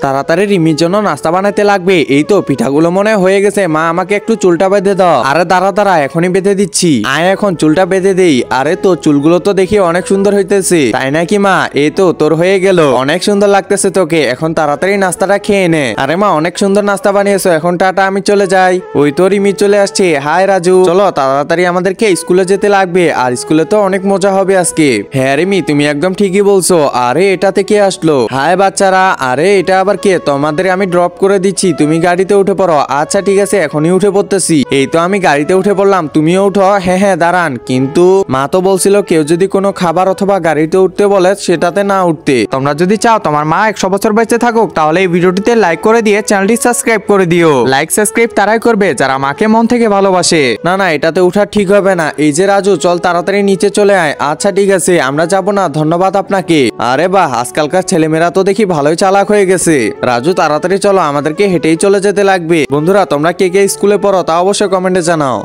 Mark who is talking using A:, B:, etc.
A: তাড়াতাড়ি রিমির জন্য নাস্তা বানাতে লাগবে। এই তো পিঠাগুলো মনে হয়ে গেছে। মা আমাকে একটু চুলটা বেঁধে দাও। আরে দাঁড়া দাঁড়া, এখনই বেঁধে দিচ্ছি। আয় এখন চুলটা বেঁধে দেই। আরে তো চুলগুলো তো দেখি অনেক সুন্দর হইতেছে, তাই নাকি মা? এই তো তোর হয়ে গেল, অনেক সুন্দর লাগতেছে তোকে। এখন তাড়াতাড়ি নাস্তাটা খেয়ে নে। আরে মা অনেক সুন্দর নাস্তা বানিয়েছো, এখন টাটা, আমি চলে যাই। ওই তো রিমি চলে আসছে। হাই রাজু, চলো তাড়াতাড়ি আমাদেরকে স্কুলে যেতে লাগবে। আর স্কুলে তো অনেক মজা হবে আজকে। হ্যাঁ রিমি তুমি একদম ঠিকই বলছো। আরে এটাতে কে আসলো? হাই বাচ্চারা। আরে এটা আবার কে? তোমাদের আমি ড্রপ করে দিচ্ছি, তুমি গাড়িতে উঠে পড়ো। আচ্ছা ঠিক আছে, এখনই উঠে পড়তেছি। এই তো আমি গাড়িতে উঠে পড়লাম, তুমিও উঠো। হ্যাঁ হ্যাঁ দাঁড়ান, কিন্তু মা তো বলছিল কেউ যদি কোনো খাবার অথবা গাড়িতে উঠতে বলে সেটাতে না উঠতে। তোমরা যদি চাও তোমার মা 100 বছর বেঁচে থাকুক, তাহলে এই ভিডিওটিতে লাইক করে দিয়ে চ্যানেলটি সাবস্ক্রাইব করে দিও। লাইক সাবস্ক্রাইব তারাই করবে যারা মাকে মন থেকে ভালোবাসে। না না, এটাতে উঠা ঠিক হবে না। এই যে রাজু, চল তাড়াতাড়ি নিচে চলে আয়। আচ্ছা ঠিক আছে, আমরা যাব না, ধন্যবাদ আপনাকে। আরে বাহ, আজকালকার ছেলেমেয়েরা তো দেখি ভালোই চালাক হয়ে গেছে। রাজু তাড়াতাড়ি চলো, আমাদেরকে হেঁটেই চলে যেতে লাগবে। বন্ধুরা তোমরা কে কে স্কুলে পড়ো তা অবশ্যই কমেন্টে জানাও।